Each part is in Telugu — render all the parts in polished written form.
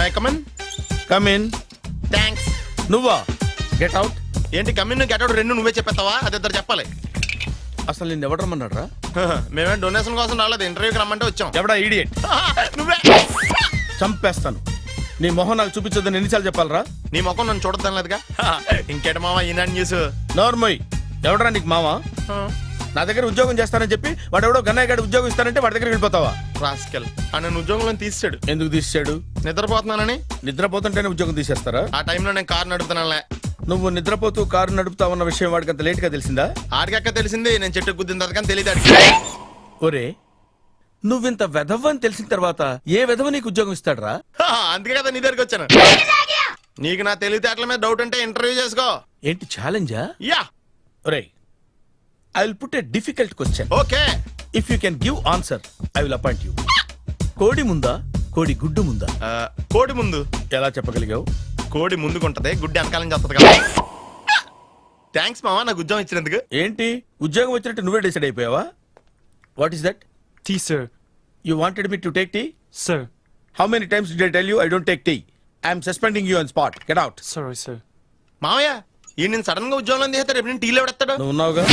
My come on. Come in. Thanks. నువ్వా? Get out. ఏంటి కమిన్ గెట్ అవుట్ రెండు నువ్వే చెప్పేస్తావా? అది ఇద్దరు చెప్పాలి. అసలు నిన్ను ఎవడు రమ్మన్నాడు రా? మేమేం డొనేషన్ కోసం రాలేదు, ఇంటర్వ్యూకి రమ్మంటే వచ్చాం. ఎవడా ఈడియట్? నువ్వే. చంపేస్తాను. నీ మొహం నాకు చూపించొద్దని ఎన్నిసార్లు చెప్పాలరా? నీ ముఖం నన్ను చూడద్దాం లేదుగా. ఇంకేట మామ ఈనాడు న్యూస్. నోర్మోయ్. ఎవడరా నీకు మావా? నా దగ్గర ఉద్యోగం చేస్తానని చెప్పి వాడు ఎవడో గన్నయ్య గారి ఉద్యోగం ఇస్తానంటే వాడి దగ్గర వెళ్ళిపోతావా? రాస్కెల్. నన్ను ఉద్యోగంలో తీసాడు. ఎందుకు తీసాడు? నిద్రపోతున్నానని. నిద్రపోతుంటేనే ఉద్యోగం తీసేస్తారా? ఆ టైంలో నేను కారు నడుపుతున్నానులే. నువ్వు నిద్రపోతూ కారు నడుపుతావన్న విషయం వాడికి అంత లేట్ గా తెలిసిందా? ఆడికక్క తెలిసింది, నేను చెట్టు గుద్దిన తర్వాత కానీ తెలియదు. ఒరే, నువ్వింత వెధవని తెలిసిన తర్వాత ఏ వెధవ నీకు ఉద్యోగం ఇస్తాడరా? అందుకే కదా నీ దగ్గరికి వచ్చాను. నీకు నా తెలివితేటల మీద డౌట్ అంటే ఇంటర్వ్యూ చేసుకో. ఏంటి ఛాలెంజా? యా. ఒరే, I will put a difficult question. Okay. If you can give answer I will appoint you. కోడి ముందా, కోడి గుడ్డు ముందా? కోడి ముందు. ఎలా చెప్పగలిగావు? కోడి ముందుకుంటది, గుడ్డి వెనకాలం చేస్తుంది కదా. థ్యాంక్స్ మామా నాకు ఉద్యోగం ఇచ్చినందుకు. ఏంటి ఉద్యోగం వచ్చినట్టు నువ్వే డిసైడ్ అయిపోయావా? What is that? Tea, sir. You wanted me to take tea? Sir. How many times did I tell you I don't take tea? I am suspending you on spot. Get out. Sorry, sir. మామయ్య ఈ నేను సడన్ గా ఉద్యోగంలో తీస్తాడు. రేపు నేను టీలో పెడతాడు. నువ్వు ఉన్నావుగా?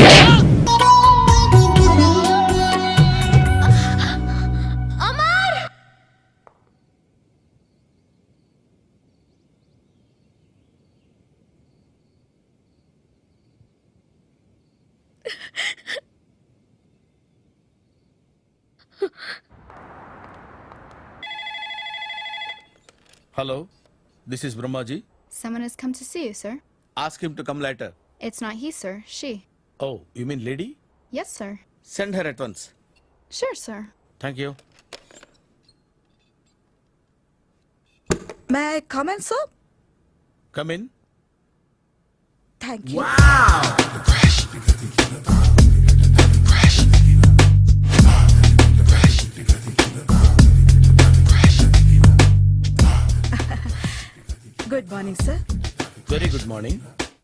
Hello, this is Brahmaji. Someone has come to see you, sir. Ask him to come later. It's not he, sir. She. Oh, you mean lady? Yes, sir. Send her at once. Sure, sir. Thank you. May I come in, sir? Come in. Thank you. Good morning, sir. Very good morning.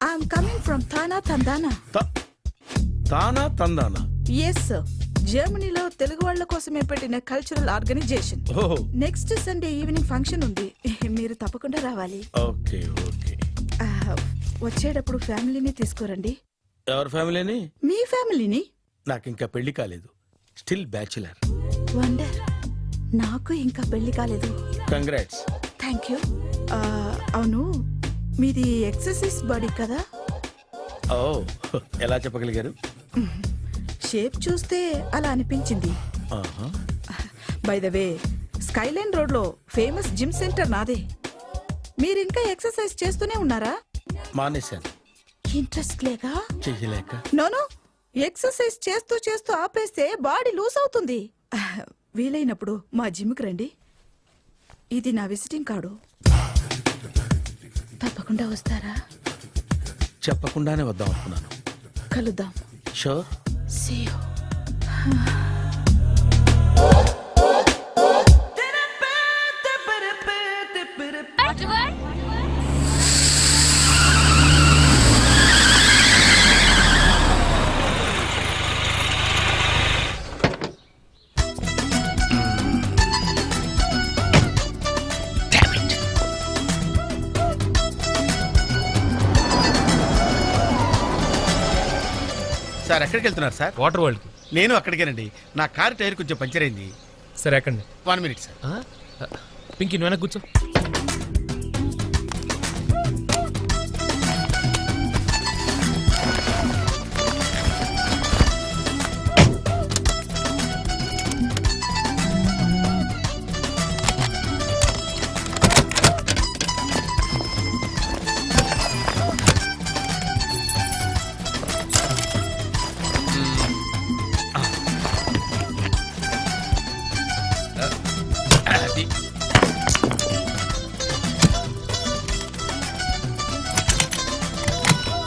I'm coming from Thana, Tandana. తానా తందానా? Yes, sir. జర్మనీలో తెలుగు వాళ్ళ కోసమే పెట్టిన కల్చరల్ ఆర్గనైజేషన్. ఓహో. నెక్స్ట్ సండే ఈవినింగ్ ఫంక్షన్ ఉంది, మీరు తప్పకుండా రావాలి. Okay okay. వచ్చేటప్పుడు ఫ్యామిలీని తీసుకురండి. ఎవరి ఫ్యామిలీని? మీ ఫ్యామిలీని. నాకు ఇంకా పెళ్లి కాలేదు. Still bachelor. వండర్. నాకు ఇంకా పెళ్లి కాలేదు. కంగ్రాట్స్. Thank you. అవును, మీది ఎక్సర్సైజ్ బాడీ కదా? ఓ, ఎలా చెప్పగలిగారు? షేప్ చూస్తే అలా అనిపించింది. ఆహా. By the way, Skyline road లో ఫేమస్ జిమ్ సెంటర్ నాదే. మీరు ఇంకా ఎక్సర్సైజ్ చేస్తూనే ఉన్నారా? మానేశాను. ఇంట్రెస్ట్ లేగా? చెయ్యలేక. నోను, ఎక్సర్సైజ్ చేస్తూ చేస్తూ ఆపేస్తే బాడీ లూజ్ అవుతుంది. వీలైనప్పుడు మా జిమ్కి రండి. ఇది నా విజిటింగ్ కార్డు. తప్పకుండా వస్తారా? చెప్పకుండానే వద్దాం అనుకున్నాను. కలుద్దాం. షూర్. See you. సార్ ఎక్కడికి వెళ్తున్నారు సార్? వాటర్ వరల్డ్ కి. నేను అక్కడికేనండి. నా కార్ టైర్ కొంచెం పంచర్ అయింది. సరే ఎక్కండి. 1 minute సార్. పింకీ నువ్వు వెనక్కి కూర్చో.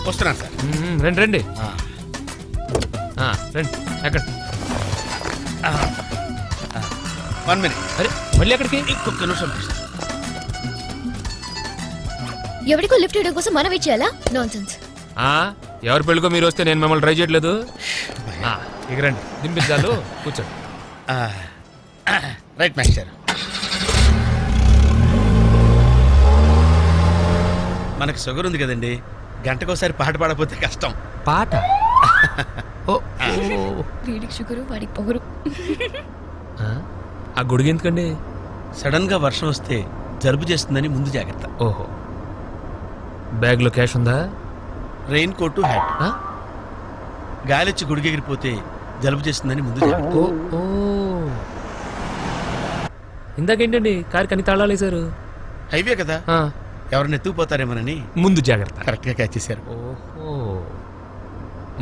వస్తున్నాను సార్. రండి రండి. రండి ఎక్కడ? 1 minute. అరే మళ్ళీ ఎక్కడికి? ఇంకొక నిమిషం. ఎవరికో లిఫ్ట్ ఇవ్వడం కోసం మనం ఇచ్చేయాలా? నాన్సెన్స్. ఎవరి పెళ్ళికో మీరు వస్తే నేను మిమ్మల్ని ట్రై చేయట్లేదు. ఇక రండి, దింపించాలు, కూర్చోండి. Right master. మనకు షుగర్ ఉంది కదండి, గంటకోసారి పాట పాడకపోతే కష్టం. పాట ఓ వీడికి షుగరు వాడికి పొగరు. ఆ? ఆ గొడుగు ఎందుకండి? సడన్ గా వర్షం వస్తే జలుబు చేస్తుందని ముందు జాగ్రత్త. ఓహో, బ్యాగ్లో క్యాష్ ఉందా? Rain coat, hat. ఆ? గాలిచ్చి గుడిగెగిరిపోతే జలుబు చేస్తుందని ముందు జాగ్రత్త. ఓ ఓ ఇందాకేంటండి కారు కని తాళాలు వేశారు? హైవే కదా, ఆ, ఎవరిని ఎత్తుకుపోతారేమోనని ముందు జాగ్రత్త. కరెక్ట్ గా క్యాచ్ చేశారు. ఓహో,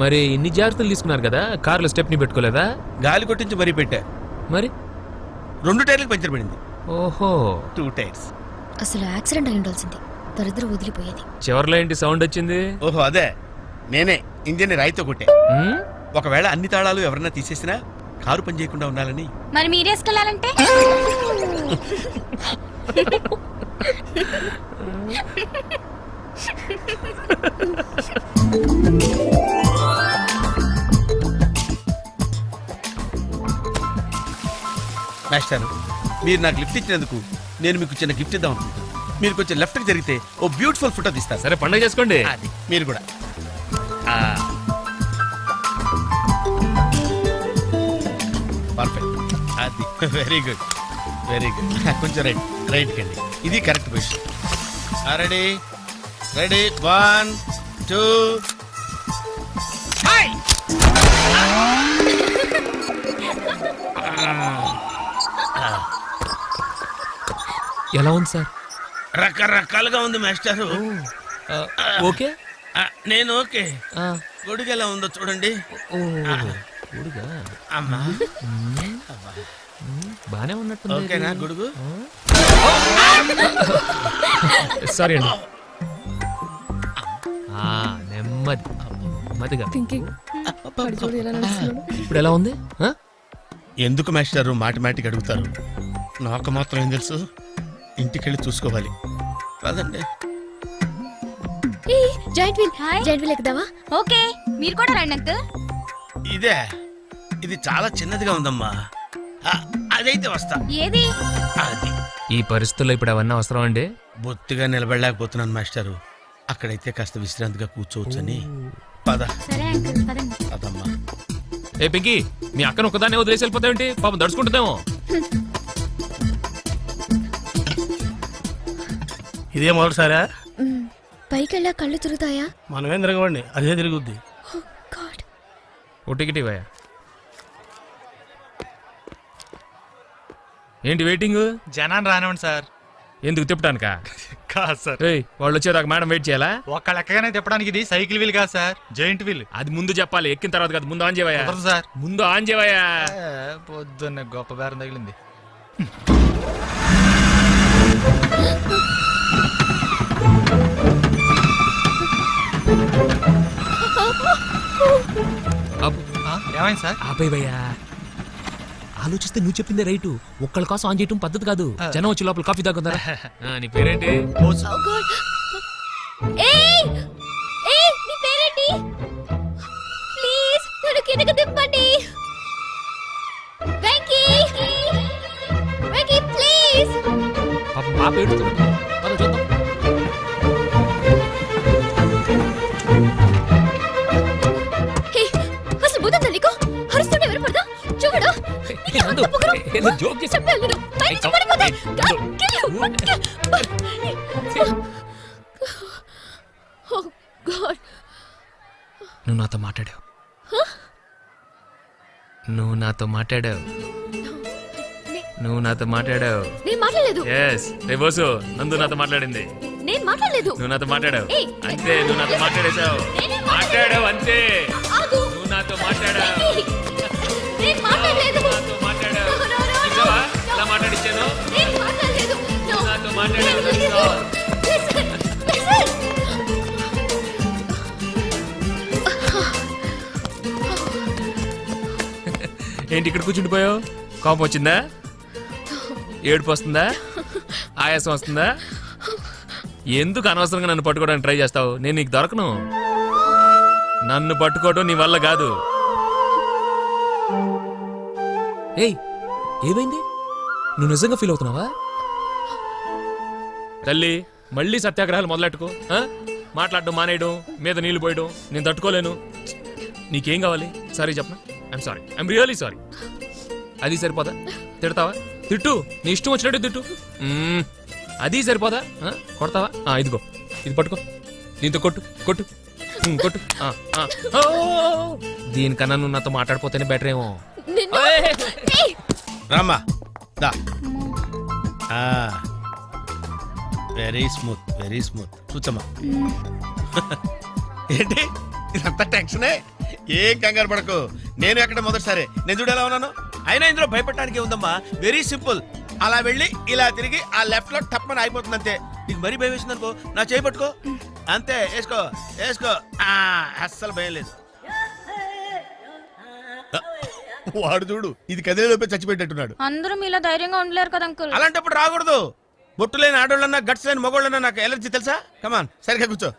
మరి ఇన్ని జాగ్రత్తలు తీసుకున్నారు కదా, కారులో స్టెప్ని పెట్టుకోలేదా? గాలి కొట్టించి మరీ పెట్టా. మరి 2 టైర్లకు పంచర్ పడింది. ఓహో, 2 టైర్స్. అసలు యాక్సిడెంట్ అయి ఉండాల్సింది, దరిద్రం వదిలిపోయేది. చివర్లో ఏంటి సౌండ్ వచ్చింది? ఓహో అదే, నేనే ఇంజిన్ రాయితో కొట్టే. ఉమ్? ఒకవేళ అన్ని తాళాలు ఎవరన్నా తీసేసినా కారు పని చేయకుండా ఉండాలని. మరి మీరేసుకెళ్ళాలంటే మాస్టర్, మీరు నాకు లిఫ్ట్ ఇచ్చినందుకు నేను మీకు చిన్న గిఫ్ట్ ఇద్దాం అనుకుంటున్నాను. మీరు కొంచెం లెఫ్ట్కి జరిగితే ఓ బ్యూటిఫుల్ ఫోటో తీస్తారు. సరే పండగ చేసుకోండి. అది మీరు కూడా. పర్ఫెక్ట్, అది వెరీ గుడ్, వెరీ గుడ్. కొంచెం రైట్ కండి, ఇది కరెక్ట్ పొజిషన్. Ready ready, 1 2. ఎలా ఉంది సార్? రకరకాలుగా ఉంది మాస్టారు. ఆ, ఓకే. నేను ఓకే. ఆ, గొడుగు ఎలా ఉందో చూడండి. ఓ, గొడుగా? అమ్మా, బానే ఉన్నట్టుంది. ఓకేనా గొడుగు? సారీ అండి. ఆ, నెమ్మదిగా. ఇప్పుడు ఎలా ఉంది? ఆ? ఎందుకు మాస్టారు మాటిమాటికి అడుగుతారు? నాకు మాత్రం ఏం తెలుసు, ఇంటికెళ్ళి చూసుకోవాలి. కాదండి, giant wheel, hi. Giant wheel ఎక్కుదావా? ఓకే, మీరు కూడా రండి అంకుల్. ఇదే, ఇది చాలా చిన్నదిగా ఉందమ్మా. అదైతే వస్తా. ఏది? అది ఈ పరిస్థితుల్లో ఇప్పుడు అవన్నీ అవసరం అండి? బొత్తిగా నిలబడలేకపోతున్నాను మాస్టారు. అక్కడైతే కాస్త విశ్రాంతిగా కూర్చోవచ్చని. పద సరే అంకుల్, పదండి. పదమ్మా. ఏ పింకీ, మీ అక్కను ఒక్కదాన్ని వదిలేసి వెళ్ళిపోతావేంటి? పాపం దడుచుకుంటుందేమో. ఇదే మొదటిసారా? పైకెళ్ళా కళ్ళు తిరుగుతాయా? మనమేం తిరగవండి, అదే తిరుగుద్ది. Oh God. ఓ టికెట్ ఇవ్వయా. ఏంటి వెయిటింగ్? జనాన్ని రానివ్వండి సార్. ఎందుకు తిప్పటానికా? కాదు సార్, ఏయ్, వాళ్ళు వచ్చేదాకా మేడం వెయిట్ చేయాలా? ఒక్క లెక్కగానే తిప్పడానికి ఇది సైకిల్ వీల్ కాదు సార్, జైంట్ వీల్. అది ముందు చెప్పాలి, ఎక్కిన తర్వాత కాదు. ముందు ఆన్ చేయవయ్యా. కుదరదు సార్. ముందు ఆన్ చేయవయ్యా. పొద్దున్న గొప్ప బేరం తగిలింది. ఏమైంది సార్? ఆపేవయ్యా. ఆలోచిస్తే నువ్వు చెప్పిందే రైటు. ఒక్కళ్ళ కోసం ఆన్ చేయటం పద్ధతి కాదు. జనం వచ్చి లోపల కాఫీ తాగుతారా? నీ పేరేంటి? Oh God. ఏయ్! ఏయ్, నీ పేరేంటి? ప్లీజ్ నన్ను కిందకి దింపండి. వెంకీ! వెంకీ ప్లీజ్. పాపం పాప ఏడుస్తుంది. పద చూద్దాం. హే, అసలు బుద్ధుందా నీకు? అరుస్తుంటే ఎవరు పడదా? చూడు. ఏ, నందు, ఏదో జోక్ చేశా. చెప్పాను నేను. పైనుంచి పడిపోతా. God, kill you. Oh God. నువ్వు నాతో మాట్లాడావు. నువ్వు నాతో మాట్లాడావు. నువ్వు నాతో మాట్లాడావు. నేను మాట్లాడలేదు. ఎస్, రే బోసు, నందు నాతో మాట్లాడింది. నేను మాట్లాడలేదు. నువ్వు నాతో మాట్లాడావు. ఏయ్, అంతే, నువ్వు నాతో మాట్లాడేశావు. నేనే మాట్లాడావు అంతే. ఆగు. నువ్వు నాతో మాట్లాడావు. వెంకీ, నేను మాట్లాడలేదు. నాతో మాట్లాడావు. No, no, no, no. చూసావా? ఎలా మాట్లాడిచ్చాను? నేను మాట్లాడలేదు. No. నువ్వు నాతో మాట్లాడావు. Listen, నందు. listen. ఏంటి ఇక్కడ కూర్చుండిపోయావు? కోపం వచ్చిందా? ఏడుపు వస్తుందా? ఆయాసం వస్తుందా? ఎందుకు అనవసరంగా నన్ను పట్టుకోవడానికి ట్రై చేస్తావు? నేను నీకు దొరకను. నన్ను పట్టుకోవడం నీ వల్ల కాదు. ఏయ్, ఏమైంది? నువ్వు నిజంగా ఫీల్ అవుతున్నావా? తల్లి, మళ్ళీ సత్యాగ్రహాలు మొదలెట్టుకో ఆ? మాట్లాడడం మానేయడం మీద నీళ్లు పోయడం నేను తట్టుకోలేను. నీకేం కావాలి? సారీ చెప్పనా? I'm sorry, I'm really sorry. అది సరిపోదా? తిడతావా? తిట్టు, నీ ఇష్టం వచ్చినట్టు తిట్టు. అది సరిపోదా? కొడతావా? ఇదిగో ఇది పట్టుకో, దీంతో కొట్టు కొట్టు కొట్టు. ఓ! దీనికన్నా నువ్వు నాతో మాట్లాడిపోతేనే బెటర్ ఏమో. రామ్మా దా. వెరీ స్మూత్ కూర్చోమ్మా. ఏంటి ఇదంతా టెన్షనే? ఏం కంగారు పడకు, నేను ఎక్కడ మొదటిసారి నేను చూడు ఎలా ఉన్నాను. అయినా ఇందులో భయపడటానికి ఉందమ్మా, వెరీ సింపుల్. అలా వెళ్ళి ఇలా తిరిగి ఆ లెఫ్ట్ లో టప్మని అయిపోతుంది అంతే. నీకు మరీ భయం వేసింది అనుకో, నా చేయి పట్టుకో అంతే. వేసుకో వేసుకో, అస్సలు భయం లేదు. వాడు చూడు, ఇది కదిలేలోపే చచ్చిపెట్టేట్టున్నాడు. అందరూ మీలో ధైర్యంగా ఉండలేరు కదా అంకుల్. అలాంటప్పుడు రాకూడదు. బొట్టు లేని ఆడోళ్ళన్నా గట్స్ లేని మగోళ్ళన్నా నాకు ఎలర్జీ తెలుసా? కమాన్ సరిగ్గా కూర్చో.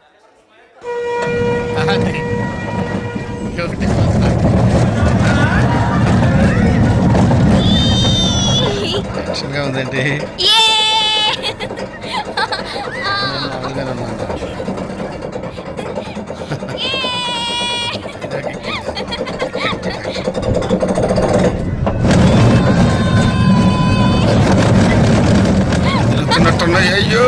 టెన్షన్గా ఉందంటే అయ్యో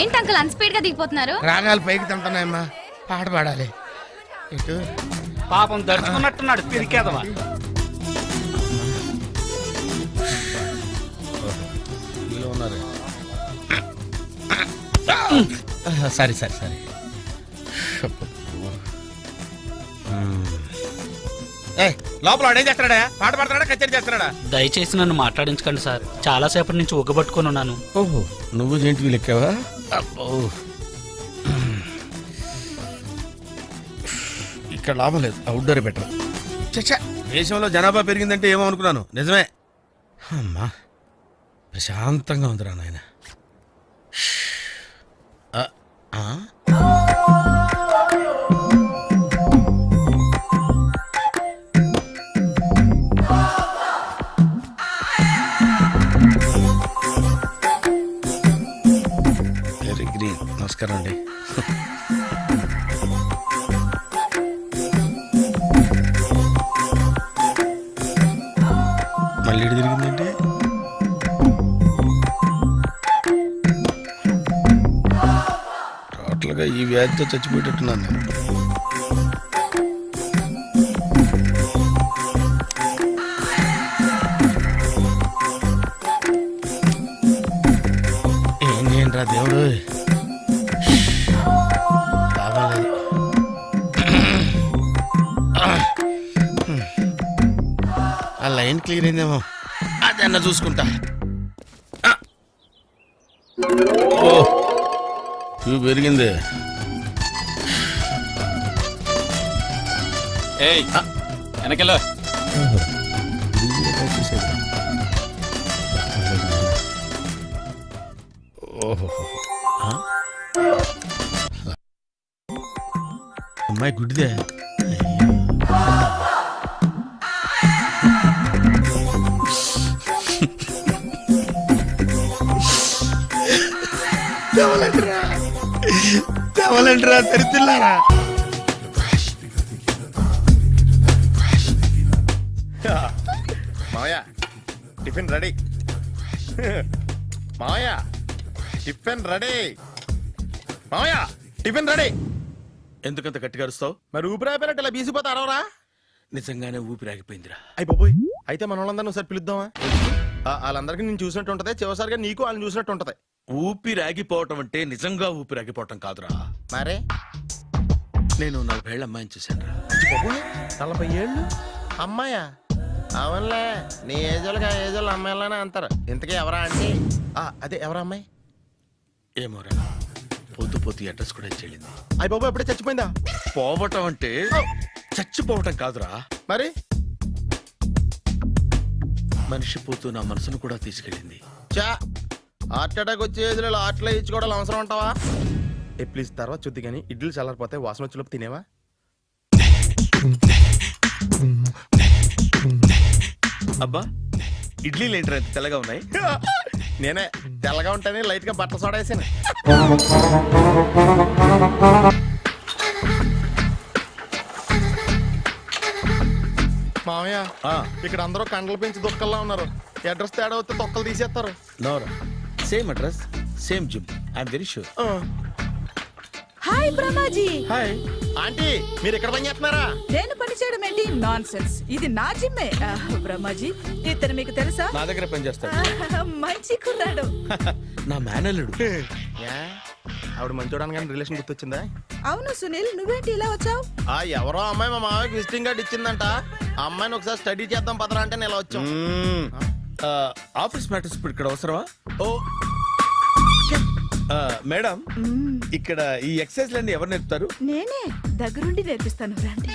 ఏంటి అంకుల్ అన్స్పీడ్ గా దిగిపోతున్నారు? రాగాలు పైకి తింటున్నాయమ్మా, పాట పాడాలి. ఇటు పాపం దడుచుకున్నట్టున్నాడు పిరికేదవా. సరే లోపల వాడు ఏం చేస్తున్నాడా? పాట పాడుతున్నాడా, కచేరీ చేస్తున్నాడా? దయచేసి నన్ను మాట్లాడించకండి సార్, చాలా సేపటి నుంచి ఉగ్గబట్టుకొని ఉన్నాను. ఓహో, నువ్వు జేంటివి లెక్కావా? అబ్బో, ఇక్కడ లాభం లేదు, అవుట్డోర్ బెటర్. చచ్చా, దేశంలో జనాభా పెరిగిందంటే ఏమో అనుకున్నాను, నిజమే. అమ్మా ప్రశాంతంగా ఉందిరా నాయన. Very green. నమస్కారం అండి. మళ్ళీ ఇటు తిరిగిందంటే టోటల్గా ఈ వ్యాధితో చచ్చిపోయేటట్టున్నాను నేను. ఏం చేయండి రా దేవుడు, బాగాలేదు. ఆ లైన్ క్లియర్ అయిందేమో, అదన్నా చూసుకుంటా. ఓ ఇవి పెరిగింది. వెనకెళ్ళ ఓహో, అమ్మాయి గుడ్డిదే. తెవలంటరా తెరిపిల్లారా. మావయ్య టిఫిన్ రెడీ. మావయ్య టిఫిన్ రెడీ. మావయ్య టిఫిన్ రెడీ. ఎందుకంత గట్టిగా అరుస్తావు? మరి ఊపిరి అయిపోయినట్టు ఇలా బీసిపోతారవరా? నిజంగానే ఊపిరి ఆగిపోయిందిరా. అయిపోయి అయితే మన వాళ్ళందరినీ ఒకసారి పిలుద్దామా? వాళ్ళందరికీ నేను చూసినట్టు ఉంటది, చివరిసారిగా నీకు వాళ్ళని చూసినట్టు ఉంటది. ఊపిరాగిపోవటం అంటే నిజంగా ఊపిరాగిపోవటం కాదురా. మరే నేను 40 ఏళ్ళ అమ్మాయిని చూశాను రా. 40 ఏళ్ళు అమ్మాయా? అవునులే, నీ ఏజోళ్ళకి ఆ ఏజోళ్ళు అమ్మాయిలానే అంటారు. ఇంతకీ ఎవరా అంటే అదే ఎవరా అమ్మాయి? ఏమోరా, పొద్దు పొద్దు అడ్రస్ కూడా చెల్లింది. అయ్య బాబు ఎప్పుడే చచ్చిపోయిందా? పోవటం అంటే చచ్చిపోవటం కాదురా, మరి మనిషి పోతూ నా మనసును కూడా తీసుకెళ్ళింది. చా హార్ట్ అటాక్ వచ్చే ఏజ్లో హార్ట్లో ఇచ్చుకోవడం అవసరం ఉంటావా? ప్లీజ్ తర్వాత చూద్ది కానీ ఇడ్లీ చల్లారిపోతే వాసన వచ్చేలోపు తినేవా? అబ్బా, ఇడ్లీలు ఏంట్రా ఇంత తెల్లగా ఉన్నాయి? నేనే తెల్లగా ఉంటానే లైట్ గా బట్టలు సోడా వేసాను. మామయ్య, ఇక్కడ అందరూ కండలు పెంచి దుక్కల్లా ఉన్నారు. అడ్రస్ తేడా వస్తే తొక్కలు తీసేస్తారు. నోరా, same address, same gym. I'm very sure. Hi Brahmaji. Hi aunty, మీరు ఇక్కడ పని చేస్తున్నారా? నేను పని చేయడం ఏంటి? Nonsense. ఇది నా జిమ్మే. బ్రహ్మాజీ, ఇతను మీకు తెలుసా? నా దగ్గర పని చేస్తాడు. మంచి కుర్రాడు. నా మేనల్లుడు. ఆవిడ మంచోడానికి కానీ రిలేషన్ గుర్తొచ్చిందా? అవును సునీల్, నువ్వేంటి ఇలా వచ్చావు? ఎవరో అమ్మాయి మా మామయ్యకి విజిటింగ్ కార్డ్ ఇచ్చిందంట. ఆ అమ్మాయిని ఒకసారి స్టడీ చేద్దాం పదరా అంటే నేను ఇలా వచ్చాం. ఆఫీస్ మ్యాటర్స్ ఇప్పుడు ఇక్కడ అవసరమా? ఓ మేడం, ఇక్కడ ఈ ఎక్సర్సైజ్ లన్నీ ఎవరు నేర్పుతారు? నేనే దగ్గరుండి నేర్పిస్తాను, రండి.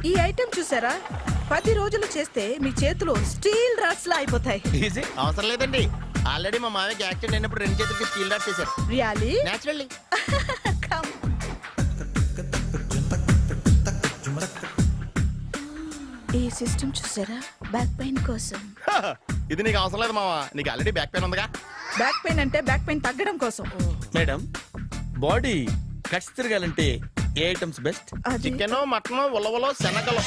ఈ ఐటెం చూసారా? 10 రోజులు చేస్తే మీ చేతులు స్టీల్ రాట్స్ లా అయిపోతాయి. ఈజీ. అవసరం లేదండి, ఆల్రెడీ మా మామయ్యకి యాక్సిడెంట్ అయినప్పుడు 2 చేతులకి స్టీల్ డాట్ చేశారు. రియల్లీ? నేచురల్లీ. Come. ఈ సిస్టమ్ చూసారా? బ్యాక్ పెయిన్ కోసం. ఇది నీకు అవసరం లేదు మావా, నీకు ఆల్రెడీ బ్యాక్ పెయిన్ ఉందిగా. బ్యాక్ పెయిన్ అంటే బ్యాక్ పెయిన్ తగ్గడం కోసం. మేడం, బాడీ కట్స్ తిరగాలంటే ఏ ఐటమ్స్ బెస్ట్? అది చికెన్, మటన్, ఉలవలో, శనగలు.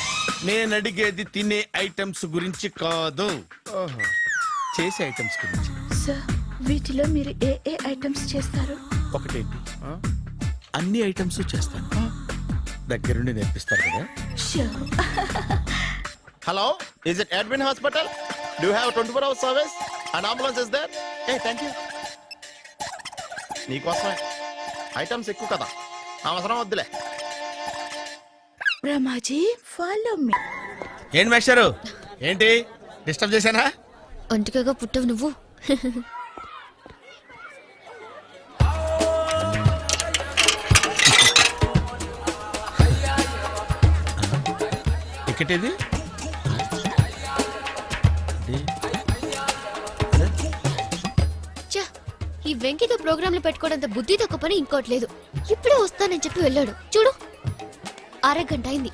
నేను అడిగేది తినే ఐటమ్స్ గురించి కాదు, చేసే ఐటమ్స్ గురించి. సార్, వీటిలో మీరు ఏ ఏ ఐటమ్స్ చేస్తారు? ఒకటేంటి, అన్ని ఐటమ్స్ చేస్తాను. దగ్గరుండి నేర్పిస్తారు కదా. Sure. Hello, is it admin hospital? Do you have 24 hours service and ambulance is there? Thank you. నీకోసమే. ఐటమ్స్ ఎక్కువ కదా, అవసరం వద్దులే. Brahmaji, follow me. ఏంటి మేస్టారు, ఏంటి డిస్టర్బ్ చేశానా? ఒంటికగా పుట్టవు నువ్వు. టికెట్ ఏది? ఛ, ఈ వెంకితో ప్రోగ్రాంలు పెట్టుకోవడంత బుద్ధి తక్కువ పని ఇంకోటి లేదు. ఇప్పుడే వస్తానని చెప్పి వెళ్ళాడు చూడు. అరగంట అయింది.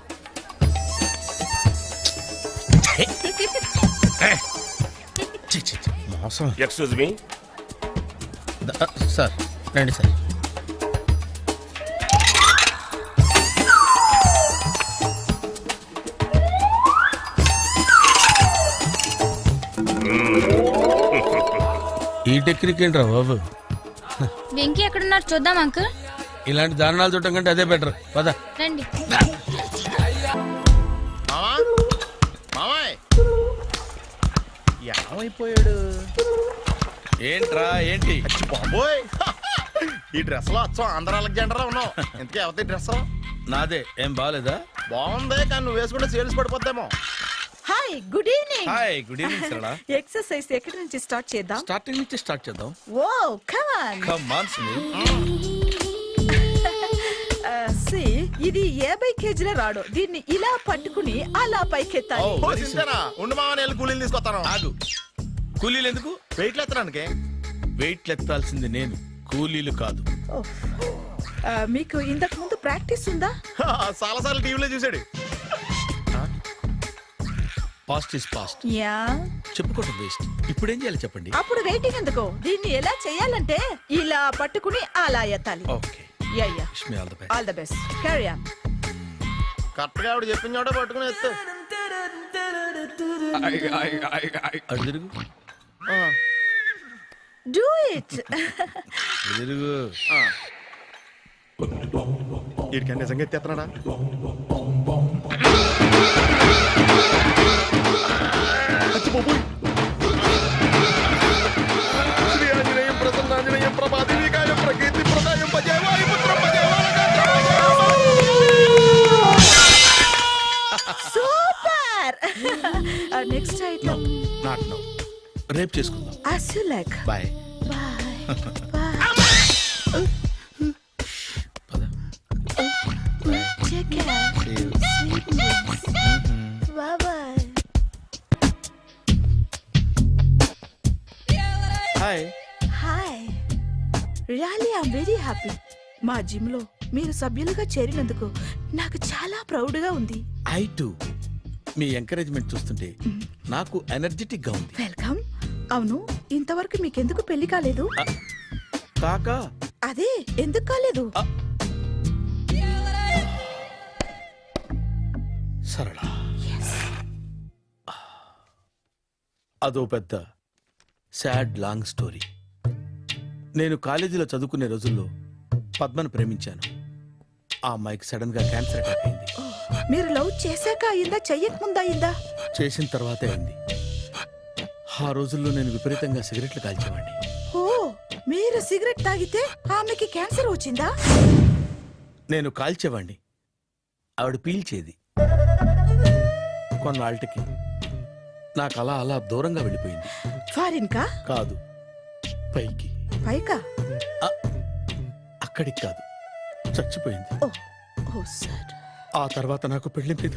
మోసం. Excuse me. సార్ రండి సార్. ఈ టెక్నిక్ ఏంట్రా బాబు? వెంకీ ఎక్కడున్నారు చూద్దాం అంకుల్. ఇలాంటి దారుణాలు చూడటం కంటే అదే బెటర్. పద రండి. మామా, మామాయ్ ఏమైపోయాడు? ఏంట్రా ఏంటి? బాబోయ్, ఈ డ్రెస్ లో వచ్చాం ఆంధ్ర అలెగ్జాండర్ లో ఉన్నావు. ఇంతకీ ఎవరి డ్రెస్? నాదే. ఏం బాగాలేదా? బాగుంది, కానీ నువ్వు వేసుకుంటే సేల్స్ పడిపోద్దేమో. Hi, good evening. Hi, good evening Sarala. Exercise ఎక్కడి నుంచి స్టార్ట్ చేద్దాం? స్టార్టింగ్ నుంచి స్టార్ట్ చేద్దాం. Oh come on. Come on Sunil. ఇది 50 కేజీల రాడు. దీన్ని ఇలా పట్టుకుని అలా పైకెత్తాలి. ఓ, సింతేనా? ఉండు మామా, నేను కూలీలు తీసుకొస్తాను. ఆగు. కూలీలు ఎందుకు? వెయిట్లు ఎత్తడానికి. వెయిట్ ఎత్తాల్సింది నేను, కూలీలు కాదు. మీకు ఇంతకు ముందు ప్రాక్టీస్ ఉందా? చాలా సార్లు టీవీలో చూసాడు. Past is past. యా. చెప్పుకోవటం వేస్ట్. ఇప్పుడు ఏం చేయాలి చెప్పండి. అప్పుడు వెయిటింగ్ ఎందుకు? దీన్ని ఎలా చేయాలంటే ఇలా పట్టుకుని అలా ఎత్తాలి. Okay. Yeah yeah. Wish me all the best. All the best. Carry on. Correct గా ఆవిడ చెప్పిన చోట పట్టుకుని ఎత్తు. అటు తిరుగు. Do it. అటు తిరుగు. వీడికి నిజంగా ఎత్తేస్తున్నాడా? అచ్చి బాబోయ్. శ్రీ ఆంజనేయం ప్రసన్నాంజనేయం ప్రభాదేవికాయం ప్రకీర్తి ప్రదాయం భజే వాయుపుత్రం భజే super. Next item not no, రేపు చేసుకుందాం. as you like. Bye. Bye. Bye. Take care. Sweet dreams. Bye bye. హాయ్. హాయ్. Really I'm very happy. మా జిమ్ లో మీరు సభ్యులుగా చేరినందుకు నాకు చాలా ప్రౌడ్ గా ఉంది. I to. మీ ఎంకరేజ్మెంట్ చూస్తుంటే నాకు ఎనర్జెటిక్ గా ఉంది. వెల్కమ్. అవును, ఇంతవరకు మీకెందుకు పెళ్లి కాలేదు? కాకా అదే ఎందుకు కాలేదు? సరళ, అదో పెద్ద సాడ్ లాంగ్ స్టోరీ. నేను కాలేజీలో చదువుకునే రోజుల్లో పద్మను ప్రేమించాను. ఆ అమ్మాయికి సడన్ గా క్యాన్సర్ అటాక్ అయింది. మీరు లవ్ చేశాక అయిందా, చెయ్యక ముందా అయిందా? చేసిన తర్వాతే అయింది. ఆ రోజుల్లో నేను విపరీతంగా సిగరెట్లు కాల్చేవాడిని. ఓ, మీరు సిగరెట్ తాగితే ఆమెకి క్యాన్సర్ వచ్చిందా? నేను కాల్చేవాణ్ణి, ఆవిడ పీల్చేది. కొన్నాళ్ళకి నాకు అలా అలా దూరంగా వెళ్ళిపోయింది. ఫారిన్ కా? కాదు, పైకి. పైకా? అక్కడికి కాదు, చచ్చిపోయింది. ఓ ఓ సార్. ఆ తర్వాత నాకు పెళ్లి మీద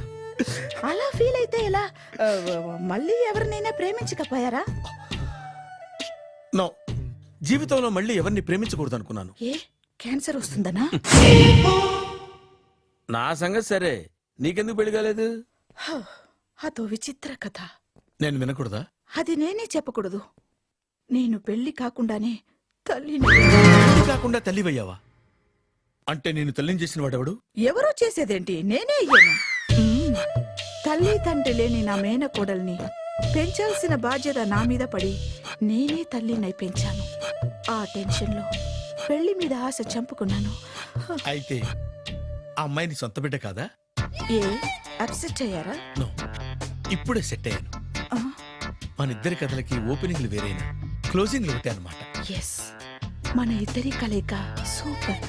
అలా ఫీల్ అయితే ఎలా? మళ్ళీ ఎవరినైనా ప్రేమించకపోయారా? నో, జీవితంలో మళ్ళీ ఎవరిని ప్రేమించకూడదు అనుకున్నాను. ఏ, క్యాన్సర్ వస్తుందనా? నా సంగతి సరే, నీకెందుకు పెళ్లి కాలేదు? అదో విచిత్ర కథ. నేను వినకూడదా? అది నేనే చెప్పకూడదు. నేను పెళ్లి కాకుండానే తల్లిని. పెళ్లి కాకుండా తల్లివయ్యావా? అంటే నేను తల్లిని చేసిన వాడెవడు? ఎవరో చేసేదేంటి, నేనే అయ్యాను. తల్లి తండ్రి లేని నా మేనకోడల్ని పెంచాల్సిన బాధ్యత నా మీద పడి నేనే తల్లినై పెంచాను. ఆ టెన్షన్లో పెళ్లి మీద ఆశ చంపుకున్నాను. అయితే ఆ అమ్మాయిని సొంత బిడ్డ కాదా? ఏ, అప్సెట్ అయ్యారా? నో, ఇప్పుడే సెట్ అయ్యాను. ఆ, మన ఇద్దరి కథలకి ఓపెనింగ్లు వేరైనా క్లోజింగ్లు ఒకటే అన్నమాట. ఎస్, మన ఇద్దరి కలయిక సూపర్.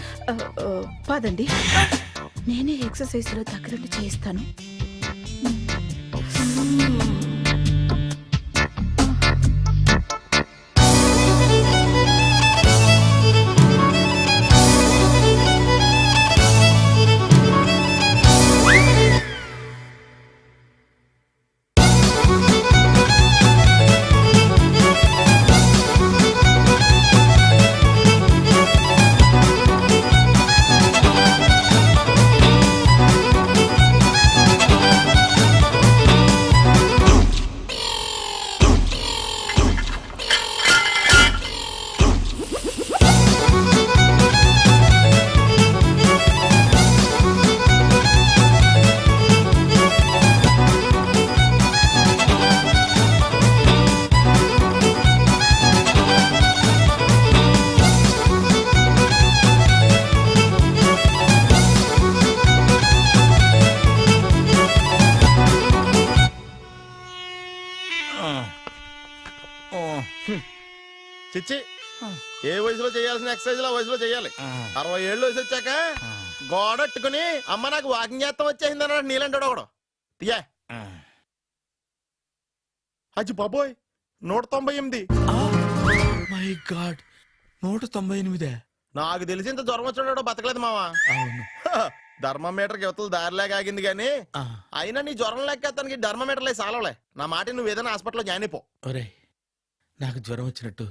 పదండి, నేనే ఎక్సర్సైజ్ లో దగ్గరుండి చేయిస్తాను. చిచ్చి, ఏ వయసులో చేయాల్సిన ఎక్సర్సైజ్ ఆ వయసులో చేయాలి. 60 ఏళ్ళు వయసు వచ్చాక గోడట్టుకుని అమ్మ నాకు వాకింగ్ చేస్తాం వచ్చేసింది అన్నాడు నీలంటాడు ఒకడు. తీయా అచ్చి బాబోయ్, 198. My God, 198. నాకు తెలిసి ఇంత జ్వరం వచ్చాడు బతకలేదు మావా. అవును. ధర్మమీటర్ యువతలు దారిలేక ఆగింది గానీ అయినా నీ జ్వరం లెక్క అతనికి ధర్మమీటర్లే సాలవలే. నా మాట నువ్వు ఏదైనా హాస్పిటల్లో జాయిన్ అయిపో. ఒరే, నాకు జ్వరం వచ్చినట్టు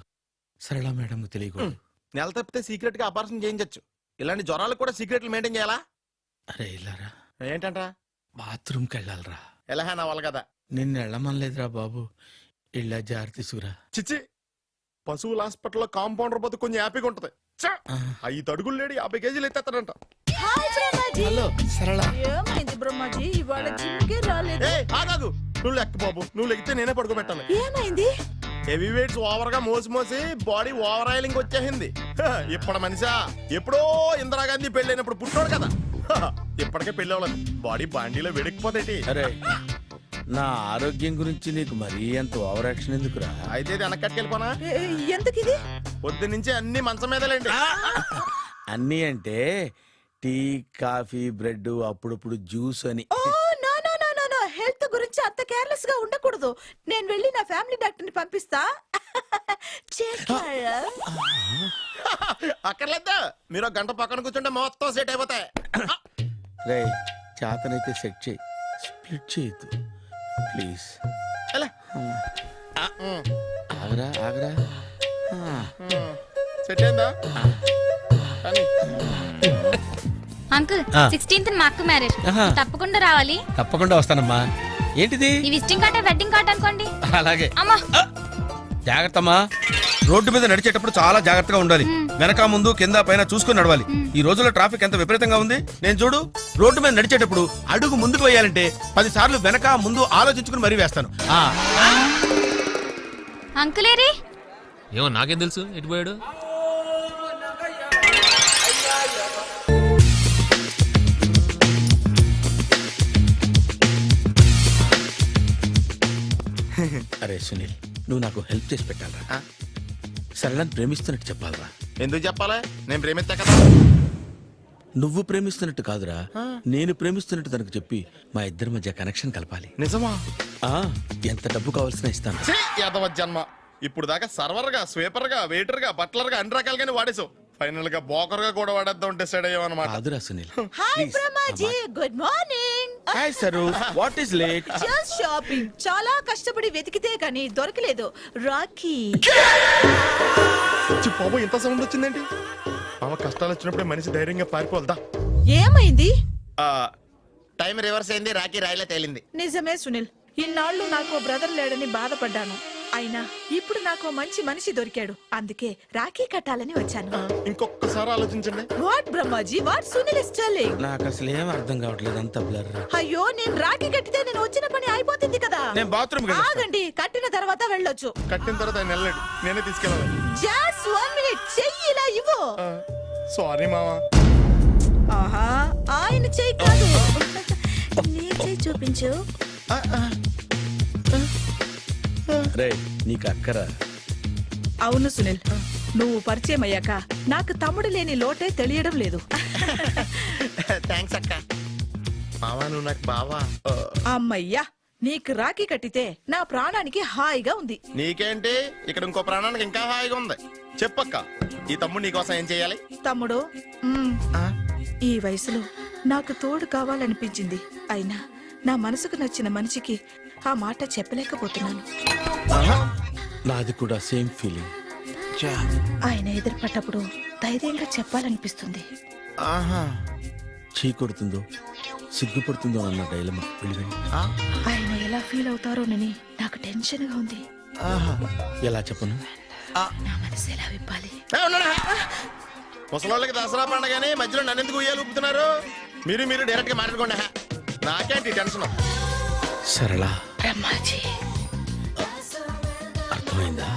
సరళ మేడం తెలియకూడదు. నెల తప్పితే సీక్రెట్ గా ఆపరేషన్ చేయించచ్చు. ఇలాంటి జ్వరాలకు కూడా సీక్రెట్లు మెయింటైన్ చేయాలా? అరే ఇల్లారా, ఏంటంట? బాత్రూమ్కి వెళ్ళాలరా. ఎలా నా వాళ్ళ కదా. నిన్ను వెళ్ళమనలేదురా బాబు, ఇళ్ళ జారి తీసుకురా. చిచ్చి, పశువుల హాస్పిటల్లో కాంపౌండర్ బతు కొంచెం హ్యాపీగా ఉంటది. 5 అడుగులు లేడి 50 కేజీలు ఎత్తేస్తాడంట. హలో సరళ. ఏమైంది బ్రహ్మాజీ, ఇవాళ జిమ్కే రాలేదు? ఏ ఆగాగు, నువ్వు లెక్క బాబు, నువ్వు లెక్కితే నేనే పడుకోబెట్టాలి. ఏమైంది? హెవీ వెయిట్స్ ఓవర్ గా మోసి మోసి బాడీ ఓవర్ ఆయిలింగ్ వచ్చేసింది. ఇప్పుడు మనిషా ఎప్పుడో ఇందిరాగాంధీ పెళ్ళైనప్పుడు పుట్టాడు కదా, ఇప్పటికే పెళ్ళి అవ్వలేదు. బాడీ బాండీలో వెడికిపోతాయి. అరే నా ఆరోగ్యం గురించి నీకు మరీ అంత ఓవర్ యాక్షన్ ఎందుకురా? అయితే ఇది వెనక్కి కట్టుకెళ్ళిపోనా? ఎందుకు ఇది? పొద్దు నుంచి అన్ని మంచం మీదలేండి. అన్నీ అంటే టీ, కాఫీ, బ్రెడ్, అప్పుడప్పుడు జ్యూస్ అని. Oh no no no no no, health గురించి అంత కేర్లెస్ గా ఉండకూడదు. నేను వెళ్ళి నా ఫ్యామిలీ డాక్టర్ ని పంపిస్తా. చేస్తారా? అక్కర్లేద్దా, మీరు ఒక గంట పక్కన కూర్చుంటే మొత్తం సెట్ అయిపోతాయి. రే చేతనైతే సెట్ చేయి, స్ప్లిట్ చేయొద్దు ప్లీజ్. ఎలా? ఆగరా ఆగరా. సెట్ అయిందా? కానీ అంకుల్ 16th మా అక్క మ్యారేజ్, తప్పకుండా రావాలి. తప్పకుండా వస్తానమ్మా. ఏంటిది? ఈ విజిటింగ్ కార్డ్ వెడ్డింగ్ కార్డ్ అనుకోండి. అలాగే. అమ్మా జాగ్రత్తమ్మా. రోడ్డు మీద నడిచేటప్పుడు చాలా జాగ్రత్తగా ఉండాలి. వెనక ముందు కింద పైన చూసుకుని నడవాలి. ఈ రోజుల్లో ట్రాఫిక్ ఎంత విపరీతంగా ఉంది. నేను చూడు, రోడ్డు మీద నడిచేటప్పుడు అడుగు ముందుకు వేయాలంటే 10 సార్లు వెనక ముందు ఆలోచించుకుని మరీ వేస్తాను. అంకుల్ ఏరి? ఏమో నాకేం తెలుసు ఎటు పోయాడు. అరే సునీల్, నువ్వు నాకు హెల్ప్ చేసి పెట్టాలరా. సరళని ప్రేమిస్తున్నట్టు చెప్పాలరా. ఎందుకు చెప్పాలి? నేను ప్రేమిస్తా కదా. నువ్వు ప్రేమిస్తున్నట్టు కాదురా, నేను ప్రేమిస్తున్నట్టు తనకు చెప్పి మా ఇద్దరి మధ్య కనెక్షన్ కలపాలి. నిజమా? ఆ ఎంత డబ్బు కావాల్సిన ఇస్తాను. ఛీ, యాదవ జన్మ. ఇప్పుడు దాకా సర్వర్ గా, స్వీపర్ గా, వెయిటర్ గా, బట్లర్ గా అన్ని రకాలుగానే వాడేసావు. ఫైనల్ గా బోకర్ గా కూడా వాడేద్దాం డిసైడ్ అయ్యామన్నమాట. కాదురా Sunil. Hi Brahmaji, good morning. Hi sir, what is late? Just shopping. చాలా కష్టపడి వెతికితే కానీ దొరకలేదు. రాఖీ. బాబు ఇంత సౌండ్ వచ్చిందేంటి? మామ కష్టాలు వచ్చినప్పుడే మనిషి ధైర్యంగా పారిపోదా. ఏమైంది? టైం రివర్స్ అయింది, రాఖీ రాయిలా తేలింది. నిజమే సునీల్, ఇన్నాళ్ళు నాకు బ్రదర్ లేడని బాధపడ్డాను. అయినా ఇప్పుడు నాకు మంచి మనిషి దొరికాడు. అందుకే రాఖీ కట్టాలని వచ్చాను. ఇంకొకసారి ఆలోచించండి. What Brahmaji, what Sunil is telling? నాకు అసలు ఏం అర్థం కావట్లేదు, అంత బ్లర్. అయ్యో, నేను రాఖీ కట్టితే నేను వచ్చిన పని అయిపోతుంది కదా. నేను బాత్రూమ్ ఆగండి, కట్టిన తర్వాత వెళ్ళొచ్చు. కట్టిన తర్వాత ఆయన వెళ్ళాడు, నేనే తీసుకెళ్ళాలి. జస్ట్ 1 మినిట్, చెయ్యి ఇలా ఇవ్వు. సారీ మామా. ఆహా, ఆయన చెయ్యి కాదు, నీ చెయ్యి చూపించు. రే నీకు అక్కరా? అవును సునీల్, నువ్వు పరిచయం అయ్యాక నాకు తమ్ముడు లేని లోటే తెలియడం లేదు. థ్యాంక్స్ అక్క. మావా నువ్వు నాకు బావా. అమ్మయ్యా, నీకు రాఖీ కట్టితే నా ప్రాణానికి హాయిగా ఉంది. నీకేంటి, ఇక్కడ ఇంకో ప్రాణానికి ఇంకా హాయిగా ఉంది. చెప్పక్క, ఈ తమ్ముడు నీకోసం ఏం చేయాలి? తమ్ముడు, ఈ వయసులో నాకు తోడు కావాలనిపించింది. అయినా నా మనసుకు నచ్చిన మనిషికి ఆ మాట చెప్పలేకపోతున్నాను. నాది కూడా సేమ్ ఫీలింగ్. ఆయన ఎదురుపడ్డప్పుడు ధైర్యంగా చెప్పాలనిపిస్తుంది. చీ కొడుతుందో సిగ్గుపడుతుందో అన్న డైలమా. ఆయన ఎలా ఫీల్ అవుతారోనని నాకు టెన్షన్ గా ఉంది. ఎలా చెప్పను? నా మనసు ఎలా విప్పాలి? ముసలోళ్ళకి దసరా పండగని మధ్యలో నన్ను ఎందుకు ఉయ్యాలు ఊపుతున్నారు? మీరు డైరెక్ట్ గా మాట్లాడుకోండి. నాకేంటి టెన్షన్? సరళ, బ్రహ్మాజీ, అర్థమైందా?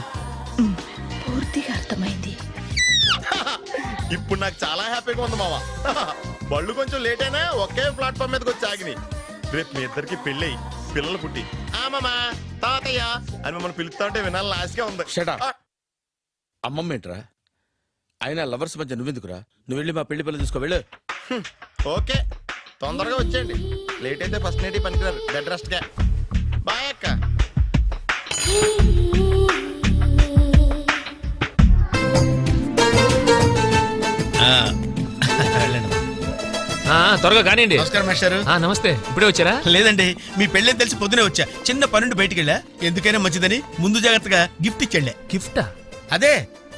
పూర్తిగా అర్థమైంది. ఇప్పుడు నాకు చాలా హ్యాపీగా ఉంది మావా. బళ్ళు కొంచెం లేట్ అయినా ఒకే ప్లాట్ఫామ్ మీదకి వచ్చి ఆగినాయి. రేపు మీ ఇద్దరికి పెళ్ళి పిల్లలు పుట్టి మామా తాతయ్య అని మమ్మల్ని పిలుస్తా ఉంటే వినాలని ఆశగా ఉంది. Shut up. అమ్మమ్మ ఏంట్రా? అయినా లవర్స్ మధ్య నువ్వెందుకురా? నువ్వు వెళ్ళి మా పెళ్లి పిల్లలు చూసుకో వెళ్ళు. ఓకే, తొందరగా వచ్చేయండి. లేట్ అయితే ఫస్ట్ నైట్ పనికిరారు. బెడ్ రెస్ట్ గా. బాయ్ అక్క. త్వరగా కానివ్వండి. నమస్కారం మాస్టారు. నమస్తే, ఇప్పుడే వచ్చారా? లేదండి, మీ పెళ్ళని తెలిసి పొద్దునే వచ్చా. చిన్న పనుండి బయటికి వెళ్ళా. ఎందుకైనా మంచిదని ముందు జాగ్రత్తగా గిఫ్ట్ ఇచ్చాళ్లే. గిఫ్టా? అదే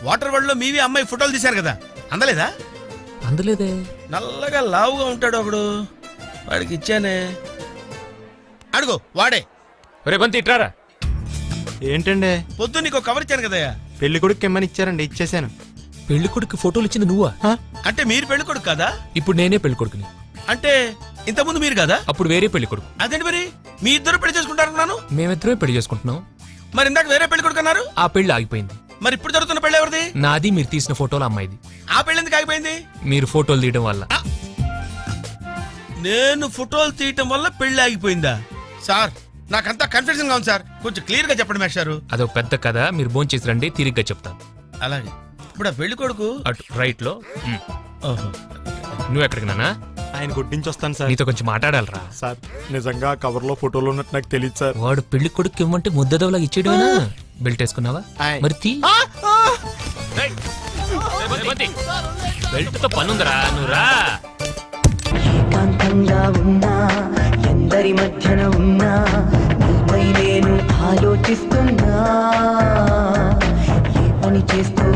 వాటర్ వరల్డ్ లో మీవి అమ్మాయి ఫోటోలు తీశారు కదా, అందలేదా? అందులేదే. నల్లగా లావుగా ఉంటాడు ఒకడు, వాడికి ఇచ్చానే. అడుగు వాడే. ఒరే బంతి ఇట్రారా. ఏంటండి? పొద్దు నీకు కవర్ ఇచ్చాను కదయ్యా. పెళ్లి కొడుకు ఇమ్మని ఇచ్చారండి, ఇచ్చేసాను. పెళ్లి కొడుకు ఫోటోలు ఇచ్చింది నువ్వా? అంటే మీరు పెళ్లి కొడుకు కదా? ఇప్పుడు నేనే పెళ్లి కొడుకుని. అంటే ఇంతకుముందు మీరు కదా? అప్పుడు వేరే పెళ్లి కొడుకు. అదేంటి మరి మీ ఇద్దరు పెళ్లి చేసుకుంటారన్నాను? మేమిద్దరమే పెళ్లి చేసుకుంటున్నాం. మరి ఇందాక వేరే పెళ్లి కొడుకు అన్నారు? ఆ పెళ్లి ఆగిపోయింది. మరి ఇప్పుడు జరుగుతున్న పెళ్లి ఎవరిది? నాది. మీరు తీసిన ఫోటోలు అమ్మాయిది. ఆ పెళ్లి ఎందుకు ఆగిపోయింది? మీరు ఫోటోలు తీయడం వల్ల. నేను ఫోటోలు తీయటం వల్ల పెళ్లి ఆగిపోయిందా? సార్ నాకంతా కన్ఫ్యూజన్ గా ఉంది సార్, కొంచెం క్లియర్ గా చెప్పండి మేస్టారు. అదొక పెద్ద కథ, మీరు భోంచేసి రండి, తిరిగ్గా చెప్తాను. అలాగే. ఇప్పుడు ఆ పెళ్లి కొడుకు అటు రైట్ లో. ఓహో. నువ్వు ఎక్కడికి నానా? ఆయన గుడ్డించి వస్తాను సార్. నీతో కొంచెం మాట్లాడాలరా. సార్ నిజంగా కవర్ లో ఫోటోలు ఉన్నట్టు నాకు తెలియదు సార్. వాడు పెళ్లి కొడుకు ఇవ్వమంటే ముద్దదవలాగా ఇచ్చేయడమేనా? బెల్ట్ వేసుకున్నావా? ఆయ్. మరి తీ. రేయ్. బెల్ట్ తో పనుందిరా, నువ్వు రా. ఏకాంతంగా ఉన్నా ఎందరి మధ్యన ఉన్నా నీపై నేను ఆలోచిస్తున్నా ఏ పని చేస్తూ